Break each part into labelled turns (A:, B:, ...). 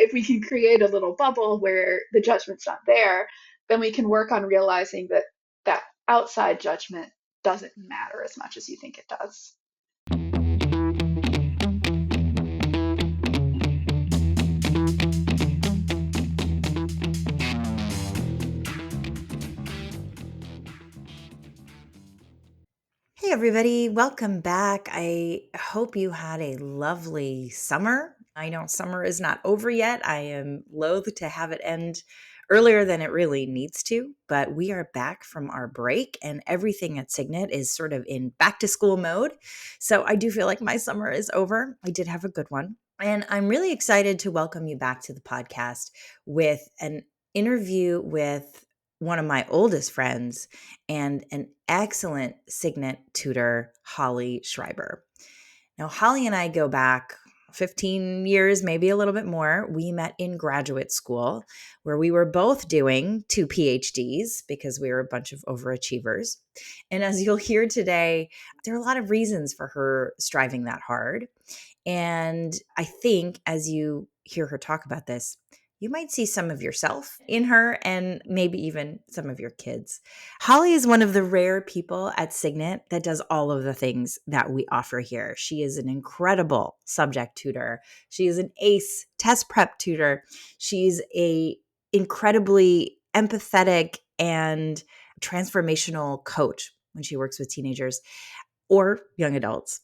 A: if we can create a little bubble where the judgment's not there, then we can work on realizing that that outside judgment doesn't matter as much as you think it does.
B: Hey, everybody, welcome back. I hope you had a lovely summer. I know summer is not over yet. I am loath to have it end earlier than it really needs to, but we are back from our break and everything at Signet is sort of in back to school mode. So I do feel like my summer is over. I did have a good one. And I'm really excited to welcome you back to the podcast with an interview with one of my oldest friends and an excellent Signet tutor, Holly Schrieber. Now, Holly and I go back 15 years, maybe a little bit more. We met in graduate school where we were both doing 2 PhDs because we were a bunch of overachievers. And as you'll hear today, there are a lot of reasons for her striving that hard. And I think as you hear her talk about this, you might see some of yourself in her and maybe even some of your kids. Holly is one of the rare people at Signet that does all of the things that we offer here. She is an incredible subject tutor. She is an ace test prep tutor. She's a incredibly empathetic and transformational coach when she works with teenagers or young adults.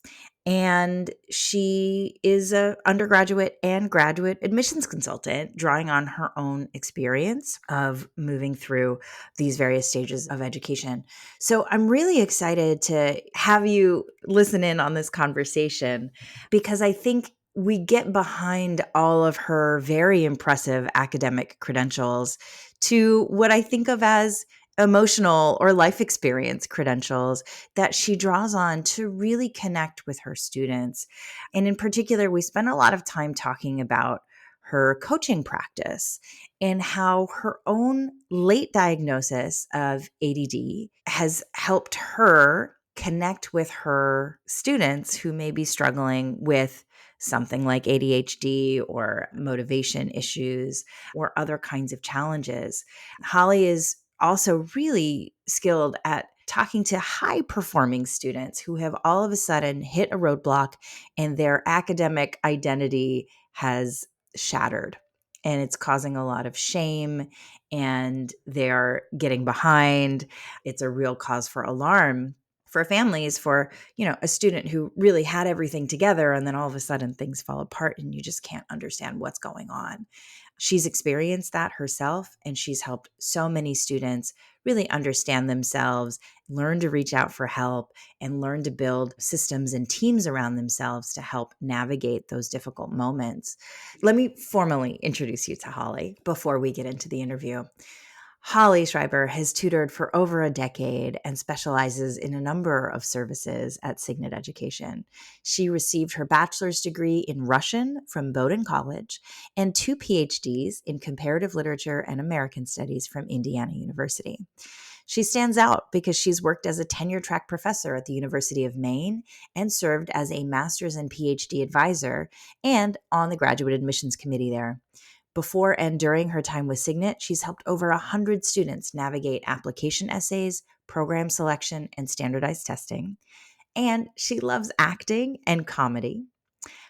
B: And she is an undergraduate and graduate admissions consultant, drawing on her own experience of moving through these various stages of education. So I'm really excited to have you listen in on this conversation because I think we get behind all of her very impressive academic credentials to what I think of as emotional or life experience credentials that she draws on to really connect with her students. And in particular, we spent a lot of time talking about her coaching practice and how her own late diagnosis of ADD has helped her connect with her students who may be struggling with something like ADHD or motivation issues or other kinds of challenges. Holly is also really skilled at talking to high performing students who have all of a sudden hit a roadblock and their academic identity has shattered and it's causing a lot of shame and they're getting behind. It's a real cause for alarm for families, for a student who really had everything together and then all of a sudden things fall apart and you just can't understand what's going on. She's experienced that herself, and she's helped so many students really understand themselves, learn to reach out for help, and learn to build systems and teams around themselves to help navigate those difficult moments. Let me formally introduce you to Holly before we get into the interview. Holly Schrieber has tutored for over a decade and specializes in a number of services at Signet Education. She received her bachelor's degree in Russian from Bowdoin College and 2 PhDs in comparative literature and American studies from Indiana University. She stands out because she's worked as a tenure track professor at the University of Maine and served as a master's and PhD advisor and on the graduate admissions committee there. Before and during her time with Signet, she's helped over 100 students navigate application essays, program selection, and standardized testing. And she loves acting and comedy.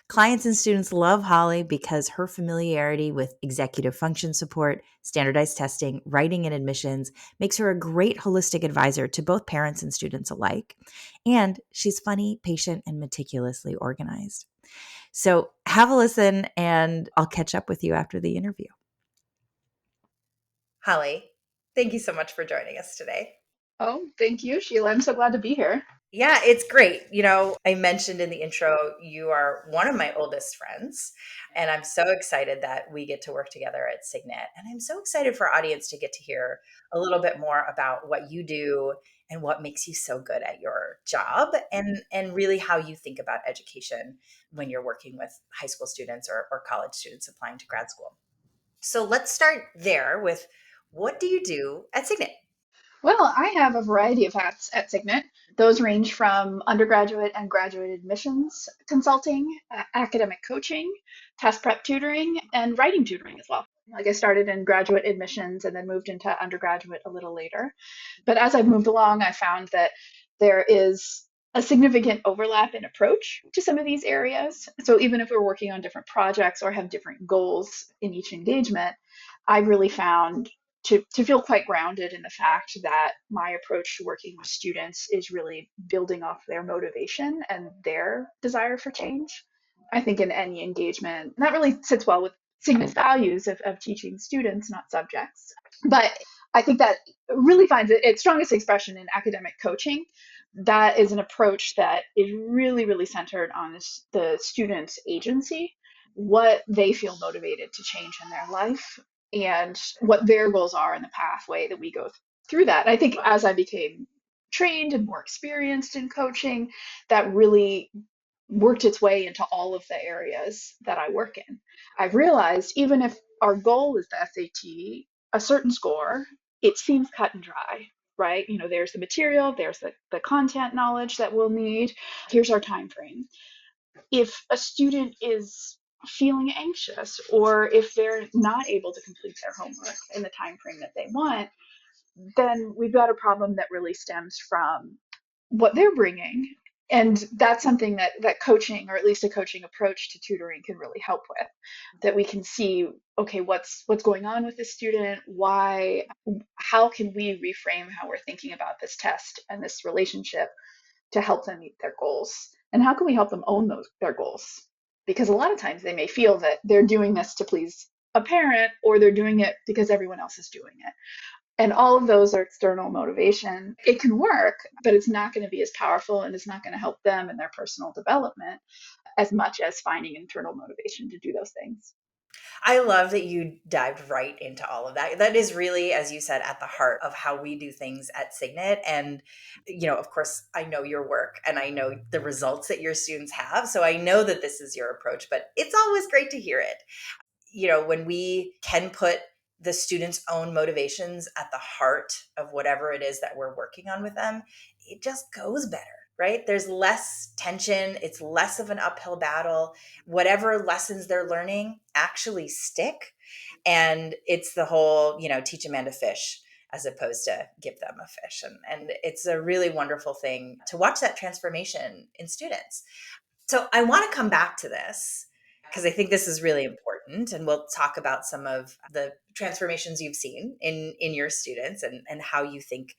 B: Clients and students love Holly because her familiarity with executive function support, standardized testing, writing, and admissions makes her a great holistic advisor to both parents and students alike. And she's funny, patient, and meticulously organized. So have a listen, and I'll catch up with you after the interview. Holly, thank you so much for joining us today.
A: Oh, thank you, Sheila. I'm so glad to be here.
B: Yeah, it's great. I mentioned in the intro, you are one of my oldest friends, and I'm so excited that we get to work together at Signet. And I'm so excited for our audience to get to hear a little bit more about what you do and what makes you so good at your job and really how you think about education when you're working with high school students or college students applying to grad school. So let's start there with what do you do at Signet?
A: Well, I have a variety of hats at Signet. Those range from undergraduate and graduate admissions consulting, academic coaching, test prep tutoring, and writing tutoring as well. Like I started in graduate admissions and then moved into undergraduate a little later. But as I've moved along, I found that there is a significant overlap in approach to some of these areas. So even if we're working on different projects or have different goals in each engagement, I've really found to feel quite grounded in the fact that my approach to working with students is really building off their motivation and their desire for change. I think in any engagement, that really sits well with Signet's values of teaching students, not subjects. But I think that really finds its strongest expression in academic coaching. That is an approach that is really, really centered on the student's agency, what they feel motivated to change in their life, and what their goals are in the pathway that we go through that. I think as I became trained and more experienced in coaching, that really worked its way into all of the areas that I work in. I've realized even if our goal is the SAT, a certain score, it seems cut and dry, right? You know, there's the material, there's the content knowledge that we'll need. Here's our time frame. If a student is feeling anxious or if they're not able to complete their homework in the time frame that they want, then we've got a problem that really stems from what they're bringing. And that's something that coaching, or at least a coaching approach to tutoring, can really help with. That we can see, okay, what's going on with this student? Why? How can we reframe how we're thinking about this test and this relationship to help them meet their goals? And how can we help them own their goals? Because a lot of times they may feel that they're doing this to please a parent, or they're doing it because everyone else is doing it. And all of those are external motivation. It can work, but it's not going to be as powerful and it's not going to help them in their personal development as much as finding internal motivation to do those things.
B: I love that you dived right into all of that. That is really, as you said, at the heart of how we do things at Signet. And, of course, I know your work and I know the results that your students have. So I know that this is your approach, but it's always great to hear it. When we can put the students' own motivations at the heart of whatever it is that we're working on with them, it just goes better, right? There's less tension. It's less of an uphill battle. Whatever lessons they're learning actually stick. And it's the whole, teach a man to fish as opposed to give them a fish. And it's a really wonderful thing to watch that transformation in students. So I want to come back to this because I think this is really important. And we'll talk about some of the transformations you've seen in your students and how you think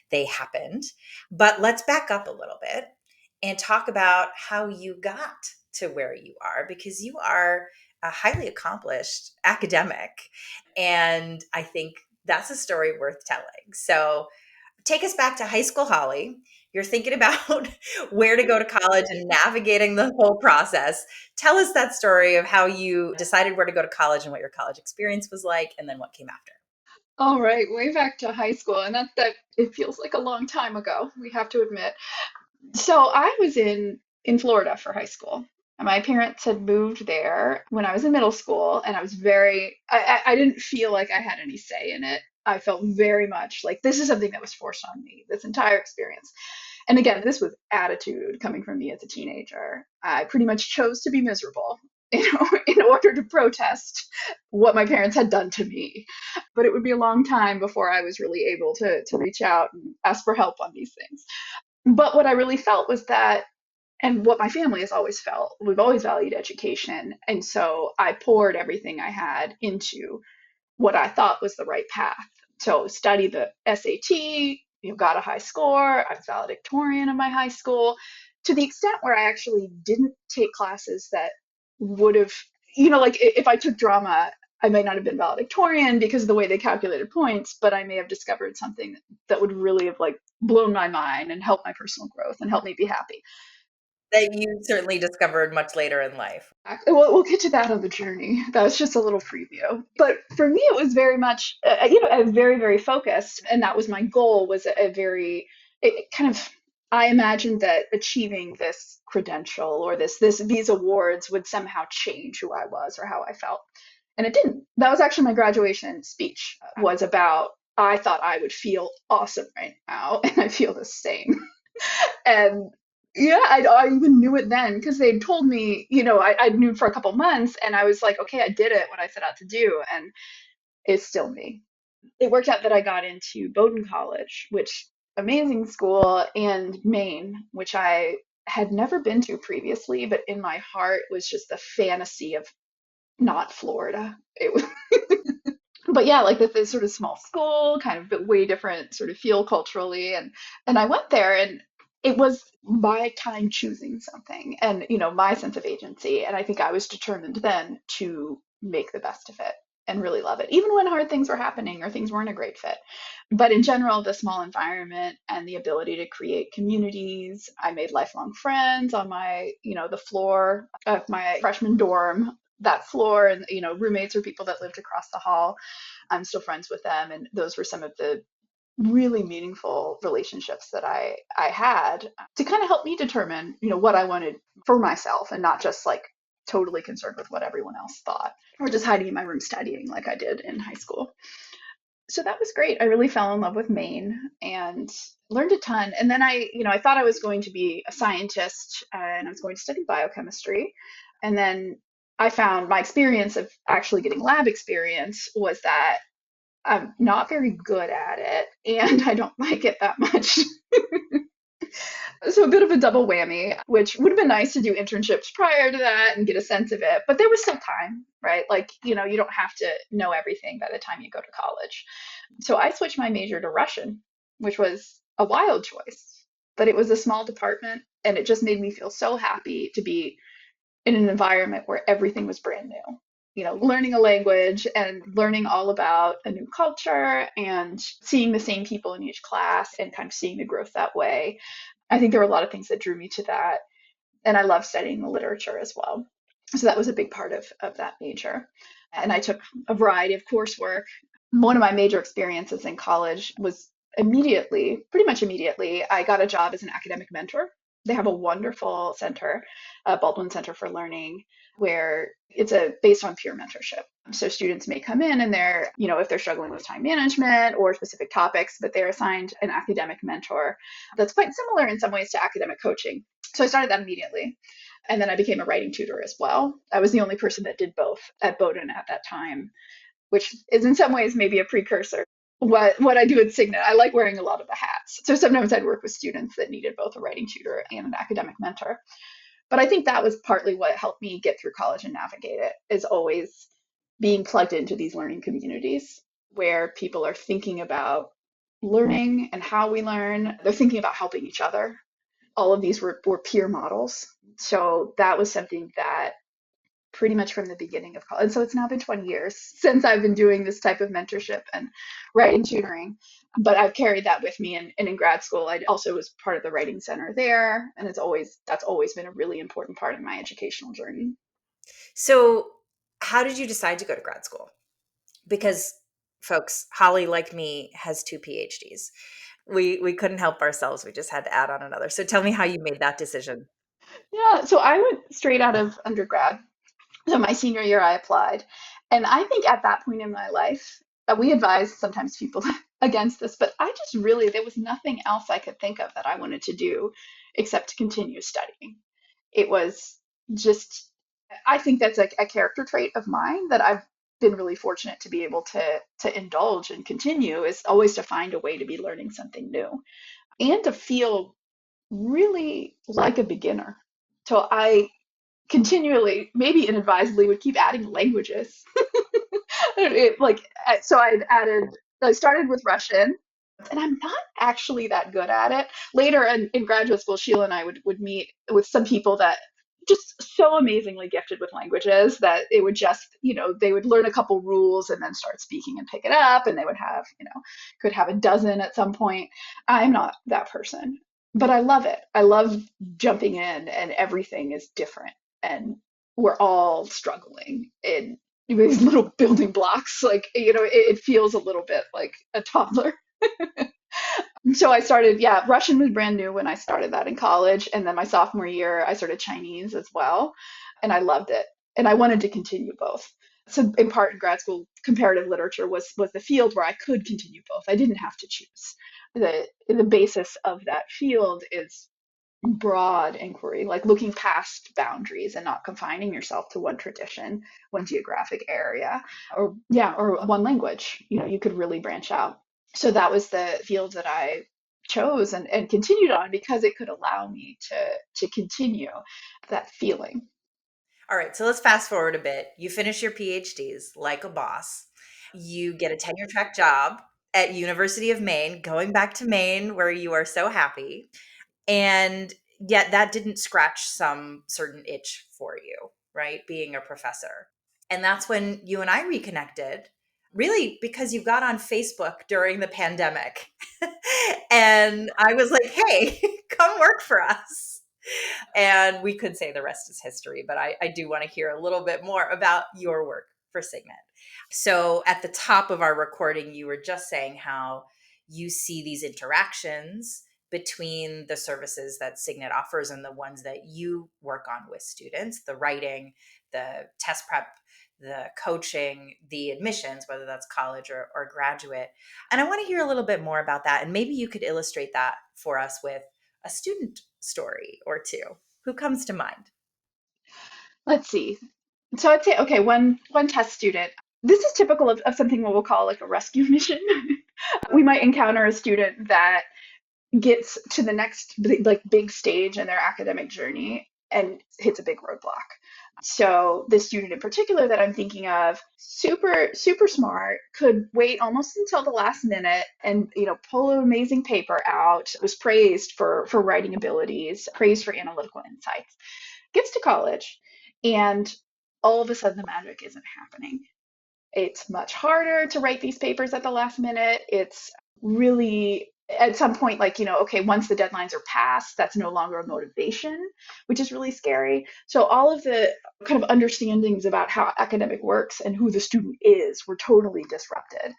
B: they happened. But let's back up a little bit and talk about how you got to where you are, because you are a highly accomplished academic. And I think that's a story worth telling. So take us back to high school, Holly. You're thinking about where to go to college and navigating the whole process. Tell us that story of how you decided where to go to college and what your college experience was like, and then what came after.
A: All right, way back to high school, and that it feels like a long time ago, we have to admit. So I was in Florida for high school. My parents had moved there when I was in middle school, and I was I didn't feel like I had any say in it. I felt very much like this is something that was forced on me, this entire experience. And again, this was attitude coming from me as a teenager. I pretty much chose to be miserable, in order to protest what my parents had done to me. But it would be a long time before I was really able to reach out and ask for help on these things. But what I really felt was that, and what my family has always felt, we've always valued education. And so I poured everything I had into what I thought was the right path. So study the SAT, got a high score. I was valedictorian of my high school, to the extent where I actually didn't take classes that would have, like if I took drama, I might not have been valedictorian because of the way they calculated points, but I may have discovered something that would really have like blown my mind and helped my personal growth and helped me be happy.
B: That you certainly discovered much later in life.
A: We'll get to that on the journey. That was just a little preview. But for me, it was very much, I was very, very focused. And that was my goal, was it kind of, I imagined that achieving this credential or these awards would somehow change who I was or how I felt. And it didn't. That was actually my graduation speech, was about, I thought I would feel awesome right now. And I feel the same. And yeah, I even knew it then because they told me, I knew for a couple months and I was like, okay, I did it what I set out to do. And it's still me. It worked out that I got into Bowdoin College, which amazing school, and Maine, which I had never been to previously, but in my heart was just the fantasy of not Florida. It was, but yeah, like this sort of small school, kind of but way different sort of feel culturally, and I went there, and it was my time choosing something, and my sense of agency, and I think I was determined then to make the best of it and really love it, even when hard things were happening or things weren't a great fit. But in general, the small environment and the ability to create communities, I made lifelong friends on the floor of my freshman dorm, that floor, and roommates or people that lived across the hall. I'm still friends with them, and those were some of the really meaningful relationships that I had to kind of help me determine, what I wanted for myself, and not just like totally concerned with what everyone else thought, or just hiding in my room studying like I did in high school. So that was great. I really fell in love with Maine and learned a ton. And then I thought I was going to be a scientist, and I was going to study biochemistry. And then I found my experience of actually getting lab experience was that I'm not very good at it and I don't like it that much. So a bit of a double whammy, which would have been nice to do internships prior to that and get a sense of it, but there was still time, right? Like, you don't have to know everything by the time you go to college. So I switched my major to Russian, which was a wild choice, but it was a small department and it just made me feel so happy to be in an environment where everything was brand new. Learning a language and learning all about a new culture and seeing the same people in each class and kind of seeing the growth that way. I think there were a lot of things that drew me to that. And I love studying the literature as well. So that was a big part of that major. And I took a variety of coursework. One of my major experiences in college was pretty much immediately, I got a job as an academic mentor. They have a wonderful center, Baldwin Center for Learning, where it's based on peer mentorship. So students may come in and if they're struggling with time management or specific topics, but they're assigned an academic mentor that's quite similar in some ways to academic coaching. So I started that immediately. And then I became a writing tutor as well. I was the only person that did both at Bowdoin at that time, which is in some ways maybe a precursor. What I do at Signet, I like wearing a lot of the hats. So sometimes I'd work with students that needed both a writing tutor and an academic mentor. But I think that was partly what helped me get through college and navigate it, is always being plugged into these learning communities where people are thinking about learning and how we learn. They're thinking about helping each other. All of these were peer models. So that was something that pretty much from the beginning of college. And so it's now been 20 years since I've been doing this type of mentorship and writing tutoring. But I've carried that with me. And in grad school, I also was part of the writing center there. And that's always been a really important part of my educational journey.
B: So, how did you decide to go to grad school? Because, folks, Holly, like me, has 2 PhDs. We couldn't help ourselves. We just had to add on another. So tell me how you made that decision.
A: Yeah. So I went straight out of undergrad. So my senior year, I applied. And I think at that point in my life, we advise sometimes people against this, but I just really, there was nothing else I could think of that I wanted to do except to continue studying. It was just, I think that's a character trait of mine that I've been really fortunate to be able to indulge and continue, is always to find a way to be learning something new and to feel really like a beginner. So I continually, maybe inadvisedly, would keep adding languages. So I started with Russian, and I'm not actually that good at it. Later in graduate school, Sheila and I would meet with some people that just so amazingly gifted with languages that it would just, they would learn a couple rules and then start speaking and pick it up, and they would have, could have a dozen at some point. I'm not that person, but I love it. I love jumping in, and everything is different, and we're all struggling in these little building blocks. Like, it feels a little bit like a toddler. So I started, yeah, Russian was brand new when I started that in college. And then my sophomore year, I started Chinese as well. And I loved it. And I wanted to continue both. So in part in grad school, comparative literature was the field where I could continue both. I didn't have to choose. the basis of that field is broad inquiry, like looking past boundaries and not confining yourself to one tradition, one geographic area, or yeah, or one language. You could really branch out. So that was the field that I chose and continued on because it could allow me to continue that feeling.
B: All right, so let's fast forward a bit. You finish your PhDs like a boss. You get a tenure track job at University of Maine, going back to Maine where you are so happy. And yet that didn't scratch some certain itch for you, right? Being a professor. And that's when you and I reconnected, really because you got on Facebook during the pandemic. And I was like, hey, come work for us. And we could say the rest is history, but I do want to hear a little bit more about your work for Signet. So at the top of our recording, you were just saying how you see these interactions between the services that Signet offers and the ones that you work on with students, the writing, the test prep, the coaching, the admissions, whether that's college or graduate. And I want to hear a little bit more about that. And maybe you could illustrate that for us with a student story or two. Who comes to mind?
A: Let's see. So I'd say, okay, one test student. This is typical of something what we'll call like a rescue mission. We might encounter a student that gets to the next big stage in their academic journey and hits a big roadblock. So this student in particular that I'm thinking of, super smart, could wait almost until the last minute and pull an amazing paper out. Was praised for writing abilities, praised for analytical insights. Gets to college, and all of a sudden the magic isn't happening. It's much harder to write these papers at the last minute. It's really at some point, like, okay, once the deadlines are passed, that's no longer a motivation, which is really scary. So all of the kind of understandings about how academic works and who the student is were totally disrupted.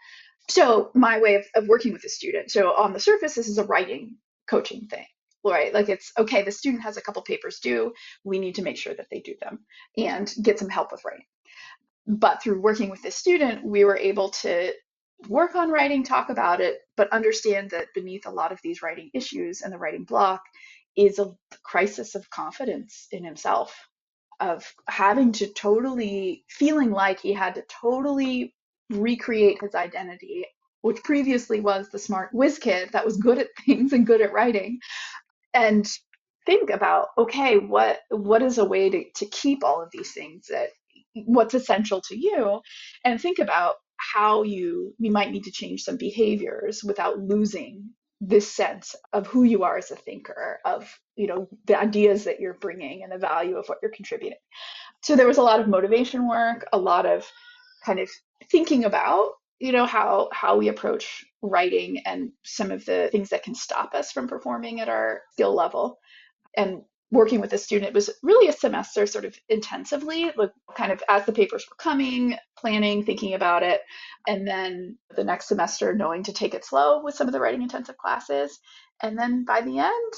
A: So my way of working with the student, so on the surface, this is a writing coaching thing, right? Like it's okay, the student has a couple papers due. We need to make sure that they do them and get some help with writing. But through working with this student, we were able to work on writing, talk about it, but understand that beneath a lot of these writing issues and the writing block is a crisis of confidence in himself, of having to totally feeling like he had to totally recreate his identity, which previously was the smart whiz kid that was good at things and good at writing, and think about, okay, what is a way to keep all of these things, that what's essential to you, and think about how you might need to change some behaviors without losing this sense of who you are as a thinker, of the ideas that you're bringing and the value of what you're contributing. So there was a lot of motivation work, a lot of kind of thinking about how we approach writing and some of the things that can stop us from performing at our skill level. And working with a student, it was really a semester sort of intensively, like kind of as the papers were coming, planning, thinking about it, and then the next semester knowing to take it slow with some of the writing intensive classes. And then by the end,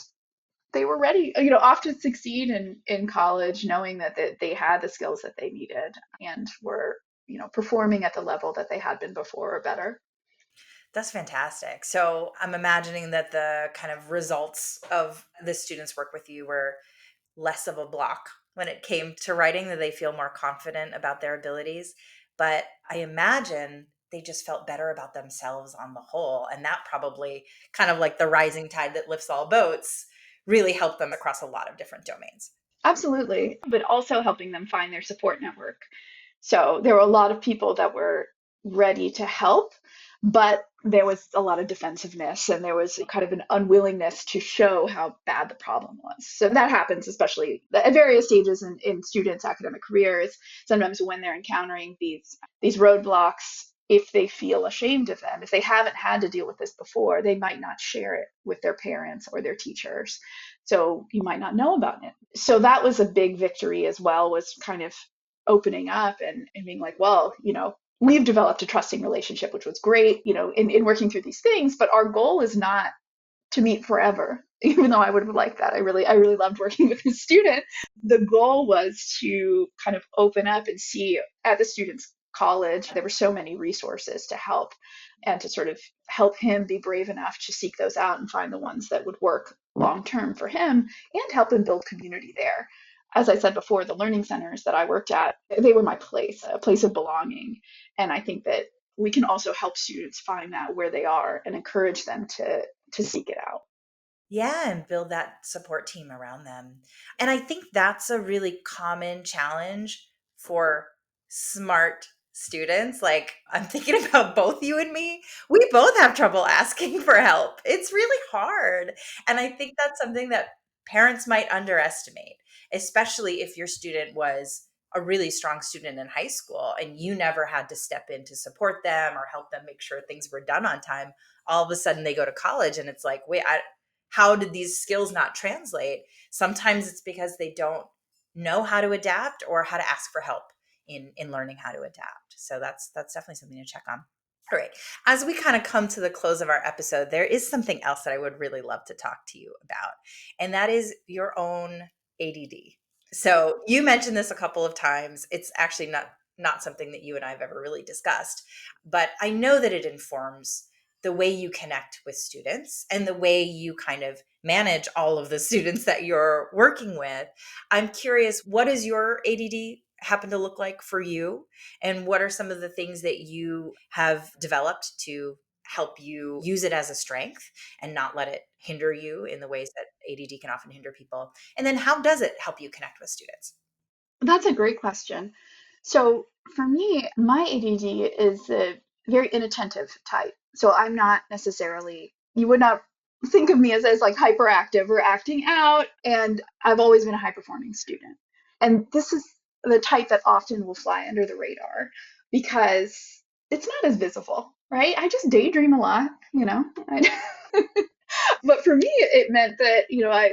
A: they were ready, off to succeed in college, knowing that they had the skills that they needed and were, performing at the level that they had been before or better.
B: That's fantastic. So I'm imagining that the kind of results of the students' work with you were less of a block when it came to writing, that they feel more confident about their abilities. But I imagine they just felt better about themselves on the whole. And that probably, kind of like the rising tide that lifts all boats, really helped them across a lot of different domains.
A: Absolutely, but also helping them find their support network. So there were a lot of people that were ready to help, but there was a lot of defensiveness and there was kind of an unwillingness to show how bad the problem was. So that happens, especially at various stages in students' academic careers. Sometimes when they're encountering these roadblocks, if they feel ashamed of them, if they haven't had to deal with this before, they might not share it with their parents or their teachers. So you might not know about it. So that was a big victory as well, was kind of opening up and being like, well, we've developed a trusting relationship, which was great, in working through these things, but our goal is not to meet forever, even though I would have liked that. I really loved working with the student. The goal was to kind of open up and see at the student's college, there were so many resources to help and to sort of help him be brave enough to seek those out and find the ones that would work long term for him and help him build community there. As I said before, the learning centers that I worked at, they were my place, a place of belonging. And I think that we can also help students find that where they are and encourage them to seek it out.
B: Yeah, and build that support team around them. And I think that's a really common challenge for smart students. Like, I'm thinking about both you and me. We both have trouble asking for help. It's really hard. And I think that's something that parents might underestimate, especially if your student was a really strong student in high school and you never had to step in to support them or help them make sure things were done on time. All of a sudden they go to college and it's like, wait, how did these skills not translate? Sometimes it's because they don't know how to adapt or how to ask for help in learning how to adapt. So that's definitely something to check on. All right. As we kind of come to the close of our episode, there is something else that I would really love to talk to you about, and that is your own ADD. So you mentioned this a couple of times. It's actually not something that you and I have ever really discussed, but I know that it informs the way you connect with students and the way you kind of manage all of the students that you're working with. I'm curious, what does your ADD happen to look like for you? And what are some of the things that you have developed to help you use it as a strength and not let it hinder you in the ways that ADD can often hinder people? And then how does it help you connect with students?
A: That's a great question. So for me, my ADD is a very inattentive type. So I'm not necessarily, you would not think of me as like hyperactive or acting out. And I've always been a high performing student. And this is the type that often will fly under the radar because it's not as visible, right? I just daydream a lot, you know. But for me, it meant that,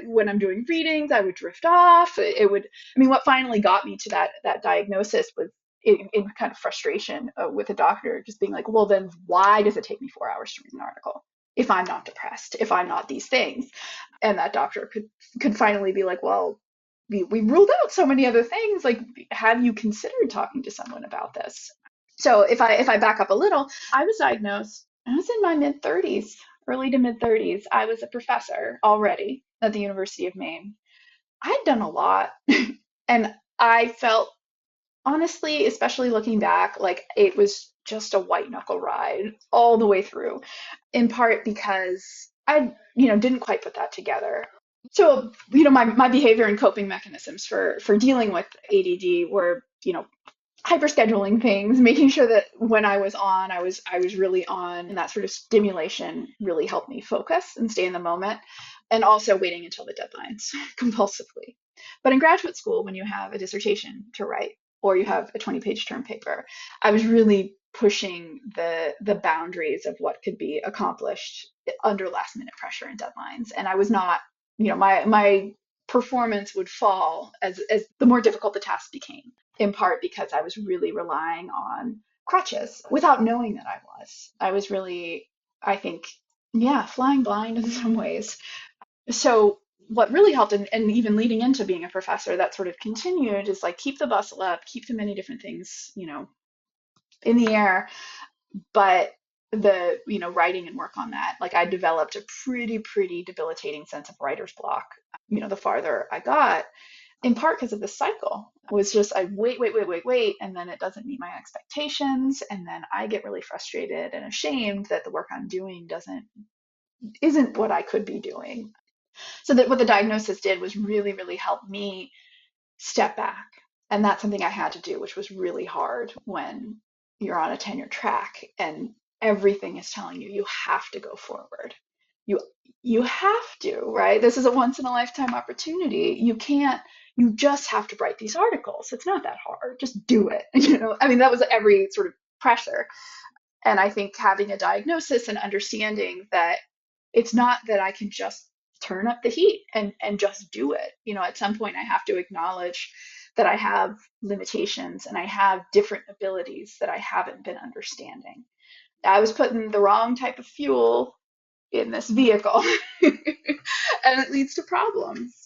A: when I'm doing readings, I would drift off. It would, I mean, what finally got me to that diagnosis was in kind of frustration with the doctor, just being like, well, then why does it take me 4 hours to read an article if I'm not depressed, if I'm not these things? And that doctor could finally be like, well, we ruled out so many other things. Like, have you considered talking to someone about this? So if I back up a little, I was diagnosed. I was in my mid 30s, early to mid 30s. I was a professor already at the University of Maine. I'd done a lot, and I felt honestly, especially looking back, like it was just a white knuckle ride all the way through. In part because I, didn't quite put that together. So, my behavior and coping mechanisms for dealing with ADD were, hyper scheduling things, making sure that when I was on, I was really on, and that sort of stimulation really helped me focus and stay in the moment, and also waiting until the deadlines compulsively. But in graduate school, when you have a dissertation to write or you have a 20-page term paper, I was really pushing the boundaries of what could be accomplished under last minute pressure and deadlines. And I was not, my performance would fall as the more difficult the task became, in part because I was really relying on crutches without knowing that I was. I was really, I think, yeah, flying blind in some ways. So what really helped, and even leading into being a professor, that sort of continued, is like keep the bustle up, keep the many different things, in the air, but writing and work on that. Like I developed a pretty debilitating sense of writer's block, the farther I got, in part because of the cycle. It was just I wait, and then it doesn't meet my expectations, and then I get really frustrated and ashamed that the work I'm doing isn't what I could be doing. So that what the diagnosis did was really help me step back. And that's something I had to do, which was really hard when you're on a tenure track and everything is telling you have to go forward. You you have to, right? This is a once in a lifetime opportunity. You just have to write these articles. It's not that hard. Just do it. I mean, that was every sort of pressure. And I think having a diagnosis and understanding that it's not that I can just turn up the heat and just do it. At some point I have to acknowledge that I have limitations and I have different abilities that I haven't been understanding. I was putting the wrong type of fuel in this vehicle and it leads to problems.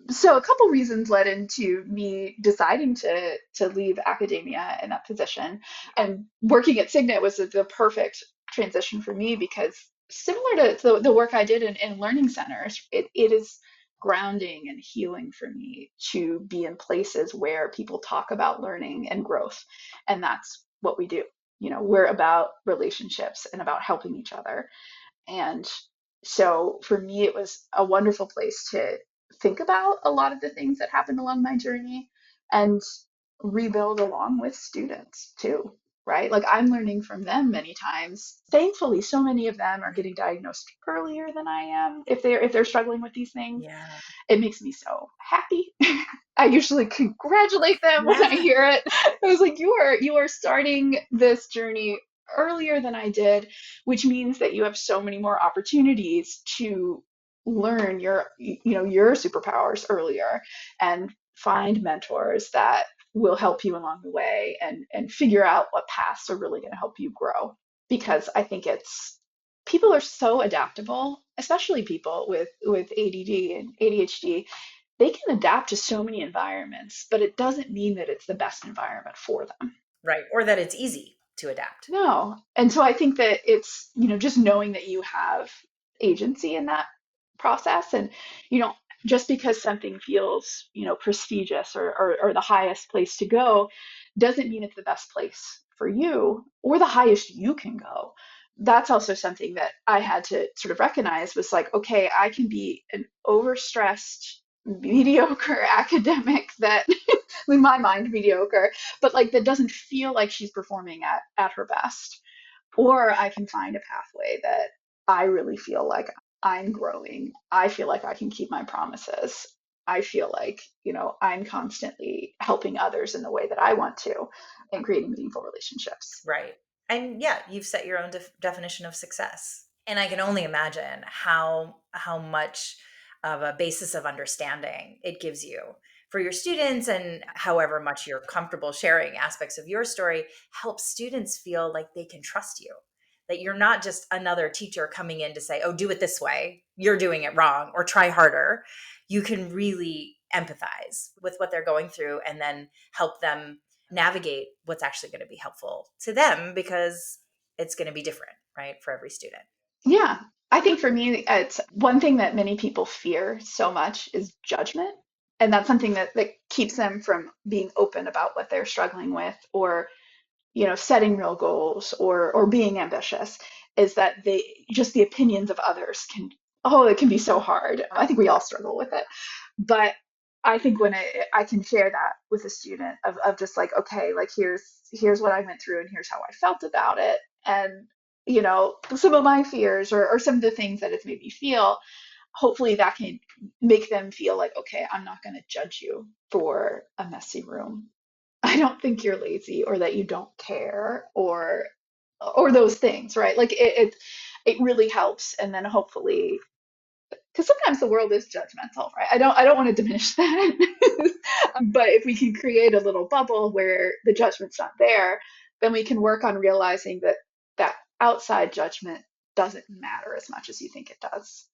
A: So a couple reasons led into me deciding to leave academia in that position, and working at Signet was the perfect transition for me because similar to the work I did in learning centers, it is grounding and healing for me to be in places where people talk about learning and growth, and that's what we do. We're about relationships and about helping each other. And so for me, it was a wonderful place to think about a lot of the things that happened along my journey and rebuild along with students too, right? Like I'm learning from them many times. Thankfully, so many of them are getting diagnosed earlier than I am if they're struggling with these things.
B: Yeah.
A: It makes me so happy. I usually congratulate them when I
B: Yeah.
A: hear it. I was like, you are starting this journey earlier than I did, which means that you have so many more opportunities to learn your superpowers earlier and find mentors that will help you along the way and figure out what paths are really going to help you grow. Because I think it's people are so adaptable, especially people with ADD and ADHD. They can adapt to so many environments, but it doesn't mean that it's the best environment for them.
B: Right. Or that it's easy to adapt.
A: No. And so I think that it's, just knowing that you have agency in that process, and, you know, just because something feels, prestigious or the highest place to go doesn't mean it's the best place for you or the highest you can go. That's also something that I had to sort of recognize was like, okay, I can be an overstressed, mediocre academic that, in my mind, mediocre, but like that doesn't feel like she's performing at her best. Or I can find a pathway that I really feel like I'm growing. I feel like I can keep my promises. I feel like, I'm constantly helping others in the way that I want to and creating meaningful relationships.
B: Right. And yeah, you've set your own definition of success. And I can only imagine how much of a basis of understanding it gives you for your students, and however much you're comfortable sharing aspects of your story helps students feel like they can trust you. That you're not just another teacher coming in to say, "Oh, do it this way. You're doing it wrong," or "Try harder." You can really empathize with what they're going through and then help them navigate what's actually going to be helpful to them, because it's going to be different, right, for every student.
A: Yeah. I think for me, it's one thing that many people fear so much is judgment. And that's something that keeps them from being open about what they're struggling with, or setting real goals, or being ambitious, is that they just the opinions of others it can be so hard. I think we all struggle with it. But I think when I can share that with a student of just like, okay, like here's what I went through and here's how I felt about it. And, some of my fears or some of the things that it's made me feel, hopefully that can make them feel like, okay, I'm not going to judge you for a messy room. I don't think you're lazy or that you don't care or those things, right? Like it really helps. And then hopefully, because sometimes the world is judgmental, right? I don't want to diminish that. But if we can create a little bubble where the judgment's not there, then we can work on realizing that outside judgment doesn't matter as much as you think it does,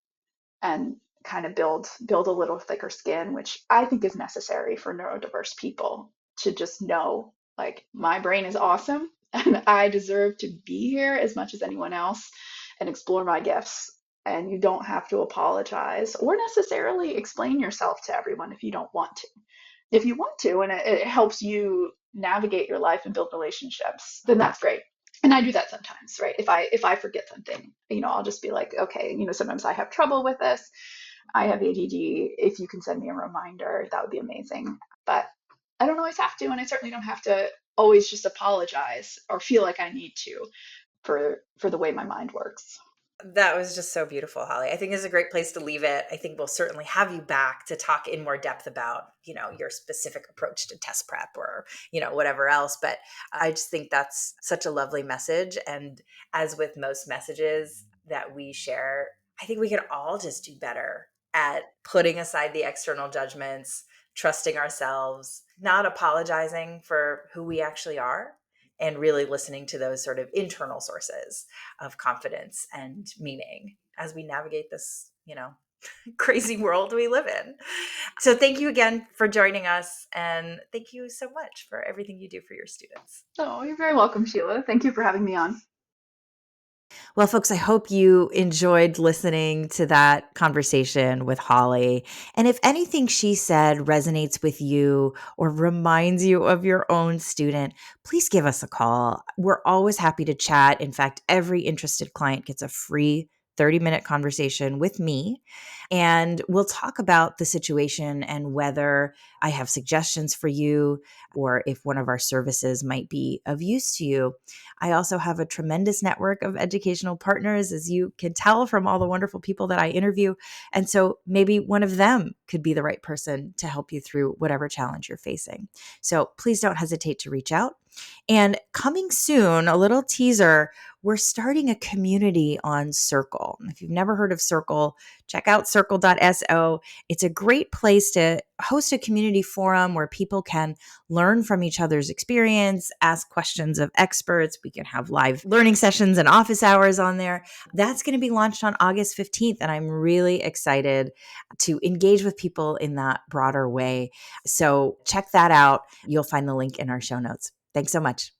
A: and kind of build a little thicker skin, which I think is necessary for neurodiverse people to just know, like, my brain is awesome and I deserve to be here as much as anyone else and explore my gifts. And you don't have to apologize or necessarily explain yourself to everyone if you don't want to. If you want to, and it helps you navigate your life and build relationships, then that's great. And I do that sometimes, right? If I forget something, I'll just be like, okay, sometimes I have trouble with this. I have ADD. If you can send me a reminder, that would be amazing. But I don't always have to, and I certainly don't have to always just apologize or feel like I need to for the way my mind works.
B: That was just so beautiful, Holly. I think it's a great place to leave it. I think we'll certainly have you back to talk in more depth about, your specific approach to test prep or, whatever else. But I just think that's such a lovely message. And as with most messages that we share, I think we could all just do better at putting aside the external judgments, trusting ourselves, not apologizing for who we actually are, and really listening to those sort of internal sources of confidence and meaning as we navigate this, crazy world we live in. So thank you again for joining us. And thank you so much for everything you do for your students.
A: Oh, you're very welcome, Sheila. Thank you for having me on.
B: Well, folks, I hope you enjoyed listening to that conversation with Holly. And if anything she said resonates with you or reminds you of your own student, please give us a call. We're always happy to chat. In fact, every interested client gets a free 30-minute conversation with me. And we'll talk about the situation and whether I have suggestions for you or if one of our services might be of use to you. I also have a tremendous network of educational partners, as you can tell from all the wonderful people that I interview. And so maybe one of them could be the right person to help you through whatever challenge you're facing. So please don't hesitate to reach out. And coming soon, a little teaser, we're starting a community on Circle. If you've never heard of Circle, check out circle.so. It's a great place to host a community forum where people can learn from each other's experience, ask questions of experts. We can have live learning sessions and office hours on there. That's going to be launched on August 15th. And I'm really excited to engage with people in that broader way. So check that out. You'll find the link in our show notes. Thanks so much.